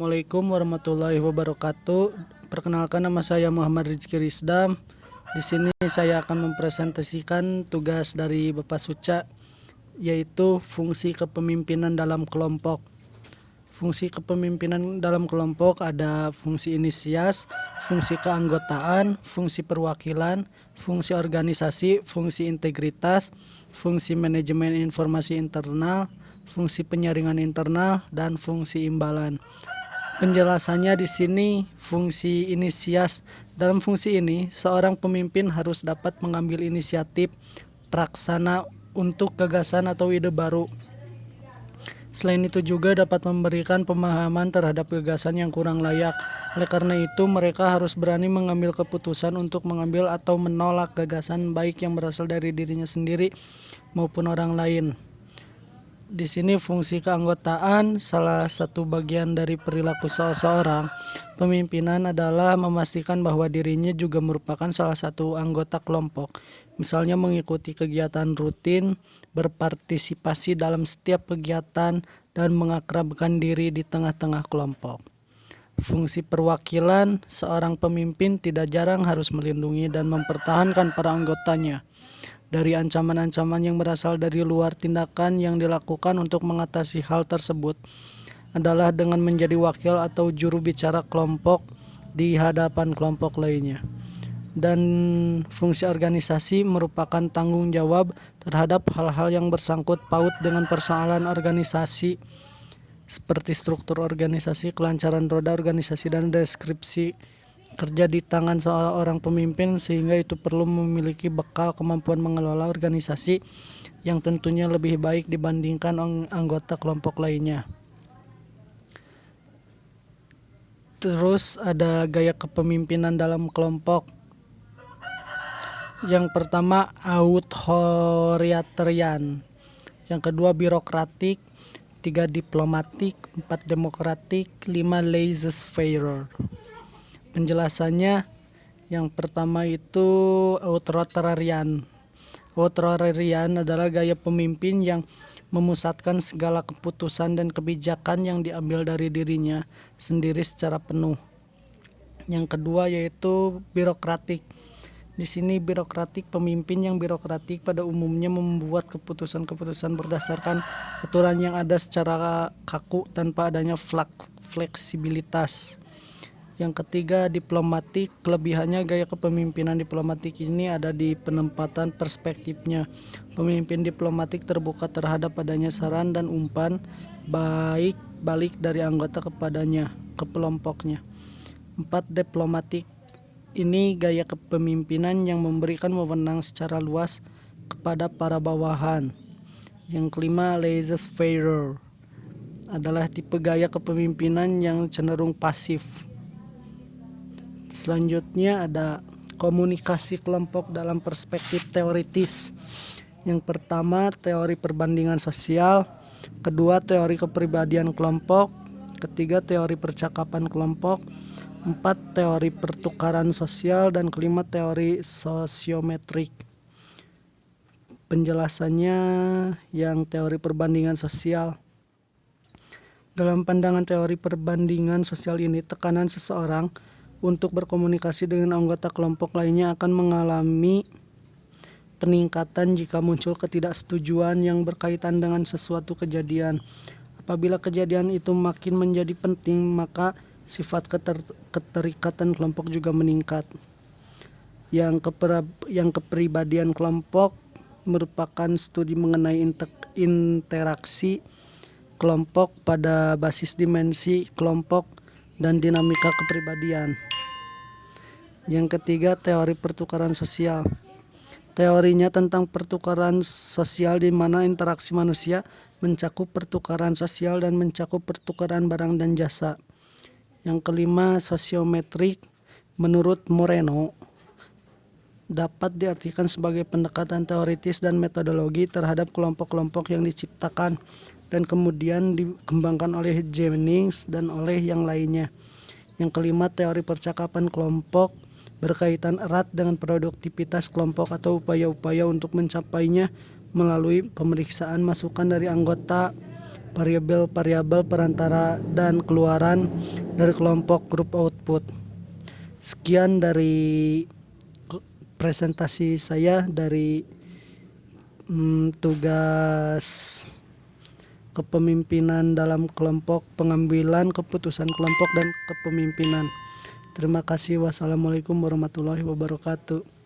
Assalamualaikum warahmatullahi wabarakatuh. Perkenalkan, nama saya Muhammad Rizky Rizda. Di sini saya akan mempresentasikan tugas dari Bapak Suca, yaitu fungsi kepemimpinan dalam kelompok. Fungsi kepemimpinan dalam kelompok ada fungsi inisias, fungsi keanggotaan, fungsi perwakilan, fungsi organisasi, fungsi integritas, fungsi manajemen informasi internal, fungsi penyaringan internal, dan fungsi imbalan. Penjelasannya di sini fungsi inisias. Dalam fungsi ini, seorang pemimpin harus dapat mengambil inisiatif praksana untuk gagasan atau ide baru. Selain itu juga dapat memberikan pemahaman terhadap gagasan yang kurang layak. Oleh karena itu, mereka harus berani mengambil keputusan untuk mengambil atau menolak gagasan baik yang berasal dari dirinya sendiri maupun orang lain. Di sini fungsi keanggotaan, salah satu bagian dari perilaku seseorang pemimpinan adalah memastikan bahwa dirinya juga merupakan salah satu anggota kelompok. Misalnya mengikuti kegiatan rutin, berpartisipasi dalam setiap kegiatan, dan mengakrabkan diri di tengah-tengah kelompok. Fungsi perwakilan, seorang pemimpin tidak jarang harus melindungi dan mempertahankan para anggotanya dari ancaman-ancaman yang berasal dari luar. Tindakan yang dilakukan untuk mengatasi hal tersebut adalah dengan menjadi wakil atau juru bicara kelompok di hadapan kelompok lainnya. Dan fungsi organisasi merupakan tanggung jawab terhadap hal-hal yang bersangkut paut dengan persoalan organisasi, seperti struktur organisasi, kelancaran roda organisasi, dan deskripsi kerja di tangan seorang pemimpin, sehingga itu perlu memiliki bekal kemampuan mengelola organisasi yang tentunya lebih baik dibandingkan anggota kelompok lainnya. Terus ada gaya kepemimpinan dalam kelompok. Yang pertama, authoritarian. Yang kedua, birokratik. 3, diplomatik. 4, demokratik. 5, laissez-faire. Penjelasannya, yang pertama itu authoritarian. Authoritarian adalah gaya pemimpin yang memusatkan segala keputusan dan kebijakan yang diambil dari dirinya sendiri secara penuh. Yang kedua yaitu birokratik. Di sini birokratik, pemimpin yang birokratik pada umumnya membuat keputusan-keputusan berdasarkan aturan yang ada secara kaku tanpa adanya fleksibilitas. Yang ketiga, diplomatik. Kelebihannya gaya kepemimpinan diplomatik ini ada di penempatan perspektifnya. Pemimpin diplomatik terbuka terhadap adanya saran dan umpan baik balik dari anggota kepadanya, ke kelompoknya. 4, diplomatik. Ini gaya kepemimpinan yang memberikan wewenang secara luas kepada para bawahan. Yang kelima, laissez-faire adalah tipe gaya kepemimpinan yang cenderung pasif. Selanjutnya ada komunikasi kelompok dalam perspektif teoritis. Yang pertama, teori perbandingan sosial. Kedua, teori kepribadian kelompok. Ketiga, teori percakapan kelompok. 4, teori pertukaran sosial. Dan kelima, teori sosiometrik. Penjelasannya yang teori perbandingan sosial. Dalam pandangan teori perbandingan sosial ini, tekanan seseorang untuk berkomunikasi dengan anggota kelompok lainnya akan mengalami peningkatan jika muncul ketidaksetujuan yang berkaitan dengan sesuatu kejadian. Apabila kejadian itu makin menjadi penting, maka sifat keterikatan kelompok juga meningkat. Yang kepribadian kelompok merupakan studi mengenai interaksi kelompok pada basis dimensi kelompok dan dinamika kepribadian. Yang ketiga, teori pertukaran sosial. Teorinya tentang pertukaran sosial di mana interaksi manusia mencakup pertukaran sosial dan mencakup pertukaran barang dan jasa. Yang kelima, sosiometrik. Menurut Moreno, dapat diartikan sebagai pendekatan teoritis dan metodologi terhadap kelompok-kelompok yang diciptakan dan kemudian dikembangkan oleh Jennings dan oleh yang lainnya. Yang kelima, teori percakapan kelompok berkaitan erat dengan produktivitas kelompok atau upaya-upaya untuk mencapainya melalui pemeriksaan masukan dari anggota variabel-variabel perantara dan keluaran dari kelompok grup output. Sekian dari presentasi saya dari tugas kepemimpinan dalam kelompok, pengambilan keputusan kelompok dan kepemimpinan. Terima kasih. Wassalamualaikum warahmatullahi wabarakatuh.